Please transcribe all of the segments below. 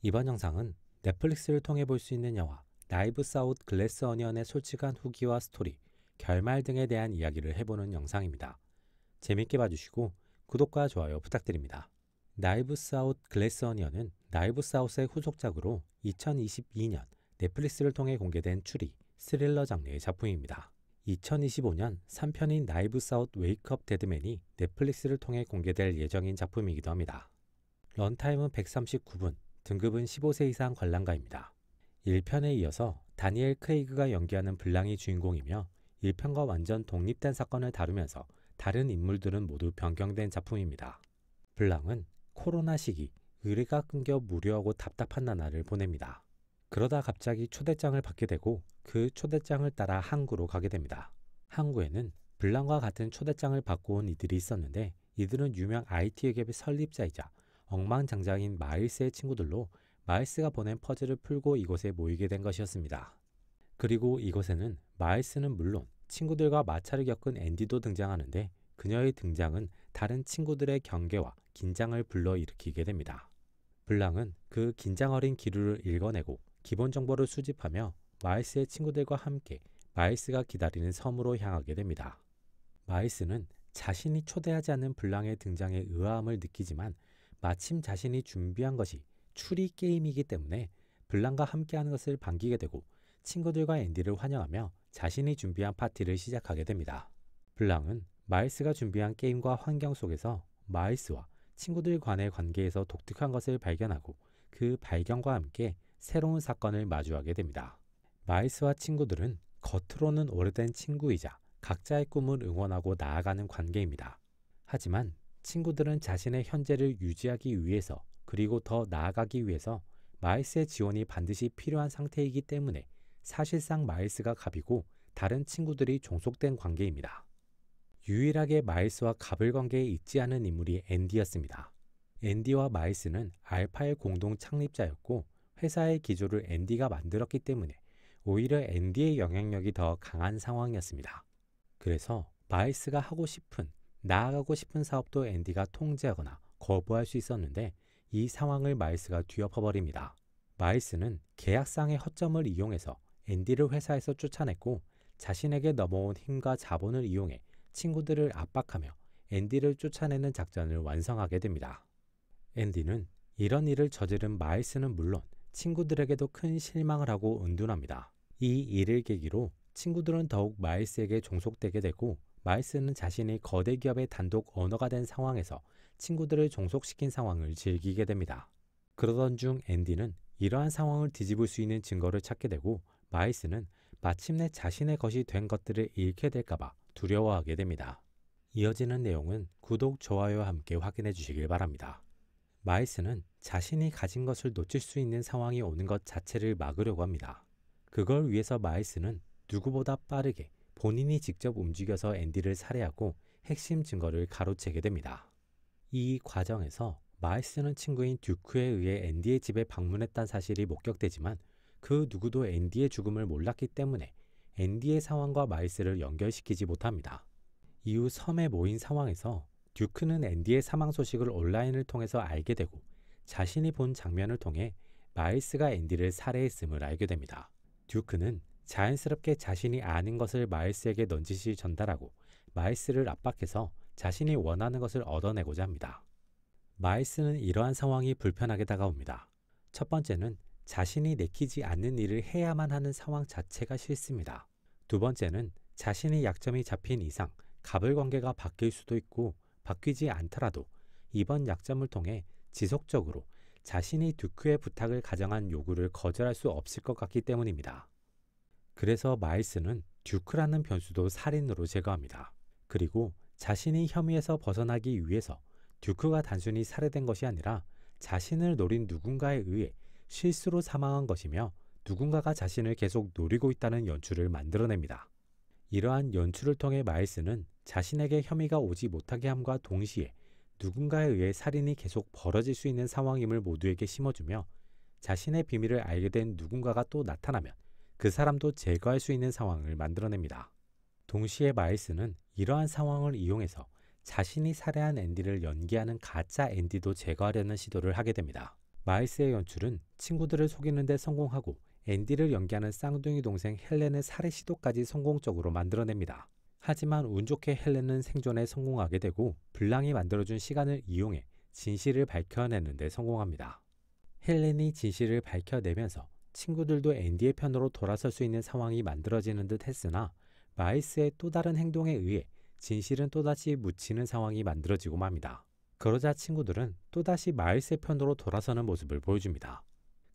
이번 영상은 넷플릭스를 통해 볼 수 있는 영화 나이브스 아웃 글래스 어니언의 솔직한 후기와 스토리, 결말 등에 대한 이야기를 해보는 영상입니다. 재밌게 봐주시고 구독과 좋아요 부탁드립니다. 나이브스 아웃 글래스 어니언은 나이브스 아웃의 후속작으로 2022년 넷플릭스를 통해 공개된 추리, 스릴러 장르의 작품입니다. 2025년 3편인 나이브스 아웃 웨이크업 데드맨이 넷플릭스를 통해 공개될 예정인 작품이기도 합니다. 런타임은 139분, 등급은 15세 이상 관람가입니다. 1편에 이어서 다니엘 크레이그가 연기하는 블랑이 주인공이며 1편과 완전 독립된 사건을 다루면서 다른 인물들은 모두 변경된 작품입니다. 블랑은 코로나 시기 의뢰가 끊겨 무료하고 답답한 나날을 보냅니다. 그러다 갑자기 초대장을 받게 되고 그 초대장을 따라 항구로 가게 됩니다. 항구에는 블랑과 같은 초대장을 받고 온 이들이 있었는데 이들은 유명 IT 기업의 설립자이자 억만장자인 마일스의 친구들로 마일스가 보낸 퍼즐을 풀고 이곳에 모이게 된 것이었습니다. 그리고 이곳에는 마일스는 물론 친구들과 마찰을 겪은 앤디도 등장하는데 그녀의 등장은 다른 친구들의 경계와 긴장을 불러일으키게 됩니다. 블랑은 그 긴장 어린 기류를 읽어내고 기본 정보를 수집하며 마일스의 친구들과 함께 마일스가 기다리는 섬으로 향하게 됩니다. 마일스는 자신이 초대하지 않은 블랑의 등장에 의아함을 느끼지만 마침 자신이 준비한 것이 추리 게임이기 때문에 블랑과 함께하는 것을 반기게 되고 친구들과 앤디를 환영하며 자신이 준비한 파티를 시작하게 됩니다. 블랑은 마일스가 준비한 게임과 환경 속에서 마일스와 친구들 간의 관계에서 독특한 것을 발견하고 그 발견과 함께 새로운 사건을 마주하게 됩니다. 마일스와 친구들은 겉으로는 오래된 친구이자 각자의 꿈을 응원하고 나아가는 관계입니다. 하지만 친구들은 자신의 현재를 유지하기 위해서 그리고 더 나아가기 위해서 마일스의 지원이 반드시 필요한 상태이기 때문에 사실상 마일스가 갑이고 다른 친구들이 종속된 관계입니다. 유일하게 마일스와 갑을 관계에 있지 않은 인물이 앤디였습니다. 앤디와 마일스는 알파의 공동 창립자였고 회사의 기조를 앤디가 만들었기 때문에 오히려 앤디의 영향력이 더 강한 상황이었습니다. 그래서 마일스가 하고 싶은 나아가고 싶은 사업도 앤디가 통제하거나 거부할 수 있었는데 이 상황을 마일스가 뒤엎어버립니다. 마일스는 계약상의 허점을 이용해서 앤디를 회사에서 쫓아냈고 자신에게 넘어온 힘과 자본을 이용해 친구들을 압박하며 앤디를 쫓아내는 작전을 완성하게 됩니다. 앤디는 이런 일을 저지른 마일스는 물론 친구들에게도 큰 실망을 하고 은둔합니다. 이 일을 계기로 친구들은 더욱 마일스에게 종속되게 되고 마일스는 자신이 거대 기업의 단독 오너가 된 상황에서 친구들을 종속시킨 상황을 즐기게 됩니다. 그러던 중 앤디는 이러한 상황을 뒤집을 수 있는 증거를 찾게 되고 마일스는 마침내 자신의 것이 된 것들을 잃게 될까봐 두려워하게 됩니다. 이어지는 내용은 구독, 좋아요와 함께 확인해 주시길 바랍니다. 마일스는 자신이 가진 것을 놓칠 수 있는 상황이 오는 것 자체를 막으려고 합니다. 그걸 위해서 마일스는 누구보다 빠르게 본인이 직접 움직여서 앤디를 살해하고 핵심 증거를 가로채게 됩니다. 이 과정에서 마일스는 친구인 듀크에 의해 앤디의 집에 방문했다는 사실이 목격되지만 그 누구도 앤디의 죽음을 몰랐기 때문에 앤디의 상황과 마일스를 연결시키지 못합니다. 이후 섬에 모인 상황에서 듀크는 앤디의 사망 소식을 온라인을 통해서 알게 되고 자신이 본 장면을 통해 마일스가 앤디를 살해했음을 알게 됩니다. 듀크는 자연스럽게 자신이 아는 것을 마일스에게 넌지시 전달하고 마일스를 압박해서 자신이 원하는 것을 얻어내고자 합니다. 마일스는 이러한 상황이 불편하게 다가옵니다. 첫 번째는 자신이 내키지 않는 일을 해야만 하는 상황 자체가 싫습니다. 두 번째는 자신의 약점이 잡힌 이상 갑을 관계가 바뀔 수도 있고 바뀌지 않더라도 이번 약점을 통해 지속적으로 자신이 듀크의 부탁을 가정한 요구를 거절할 수 없을 것 같기 때문입니다. 그래서 마일스는 듀크라는 변수도 살인으로 제거합니다. 그리고 자신이 혐의에서 벗어나기 위해서 듀크가 단순히 살해된 것이 아니라 자신을 노린 누군가에 의해 실수로 사망한 것이며 누군가가 자신을 계속 노리고 있다는 연출을 만들어냅니다. 이러한 연출을 통해 마일스는 자신에게 혐의가 오지 못하게 함과 동시에 누군가에 의해 살인이 계속 벌어질 수 있는 상황임을 모두에게 심어주며 자신의 비밀을 알게 된 누군가가 또 나타나면 그 사람도 제거할 수 있는 상황을 만들어냅니다. 동시에 마일스는 이러한 상황을 이용해서 자신이 살해한 앤디를 연기하는 가짜 앤디도 제거하려는 시도를 하게 됩니다. 마일스의 연출은 친구들을 속이는 데 성공하고 앤디를 연기하는 쌍둥이 동생 헬렌의 살해 시도까지 성공적으로 만들어냅니다. 하지만 운 좋게 헬렌은 생존에 성공하게 되고 블랑이 만들어준 시간을 이용해 진실을 밝혀내는 데 성공합니다. 헬렌이 진실을 밝혀내면서 친구들도 앤디의 편으로 돌아설 수 있는 상황이 만들어지는 듯 했으나 마일스의 또 다른 행동에 의해 진실은 또다시 묻히는 상황이 만들어지고 맙니다. 그러자 친구들은 또다시 마일스의 편으로 돌아서는 모습을 보여줍니다.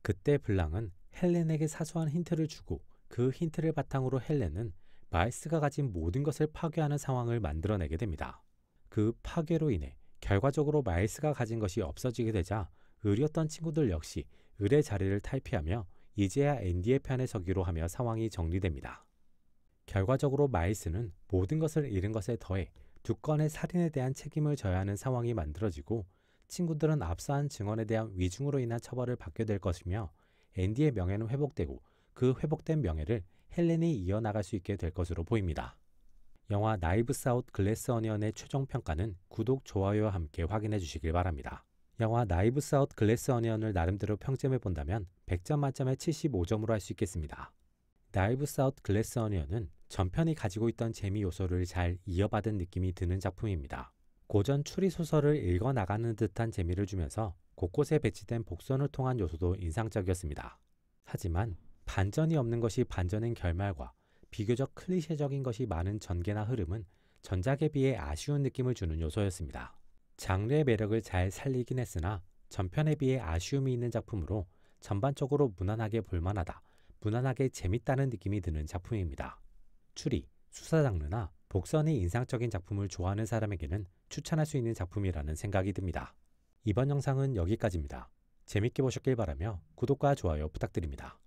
그때 블랑은 헬렌에게 사소한 힌트를 주고 그 힌트를 바탕으로 헬렌은 마일스가 가진 모든 것을 파괴하는 상황을 만들어내게 됩니다. 그 파괴로 인해 결과적으로 마일스가 가진 것이 없어지게 되자 을이었던 친구들 역시 을의 자리를 탈피하며 이제야 앤디의 편에 서기로 하며 상황이 정리됩니다. 결과적으로 마일스는 모든 것을 잃은 것에 더해 두 건의 살인에 대한 책임을 져야 하는 상황이 만들어지고 친구들은 앞서한 증언에 대한 위증으로 인한 처벌을 받게 될 것이며 앤디의 명예는 회복되고 그 회복된 명예를 헬렌이 이어나갈 수 있게 될 것으로 보입니다. 영화 나이브스 아웃 글래스 어니언의 최종 평가는 구독, 좋아요와 함께 확인해 주시길 바랍니다. 영화 나이브스 아웃 글래스 어니언을 나름대로 평점해 본다면 100점 만점에 75점으로 할 수 있겠습니다. 나이브스 아웃 글래스 어니언은 전편이 가지고 있던 재미 요소를 잘 이어받은 느낌이 드는 작품입니다. 고전 추리소설을 읽어나가는 듯한 재미를 주면서 곳곳에 배치된 복선을 통한 요소도 인상적이었습니다. 하지만 반전이 없는 것이 반전인 결말과 비교적 클리셰적인 것이 많은 전개나 흐름은 전작에 비해 아쉬운 느낌을 주는 요소였습니다. 장르의 매력을 잘 살리긴 했으나 전편에 비해 아쉬움이 있는 작품으로 전반적으로 무난하게 볼만하다, 무난하게 재밌다는 느낌이 드는 작품입니다. 추리, 수사 장르나 복선이 인상적인 작품을 좋아하는 사람에게는 추천할 수 있는 작품이라는 생각이 듭니다. 이번 영상은 여기까지입니다. 재밌게 보셨길 바라며 구독과 좋아요 부탁드립니다.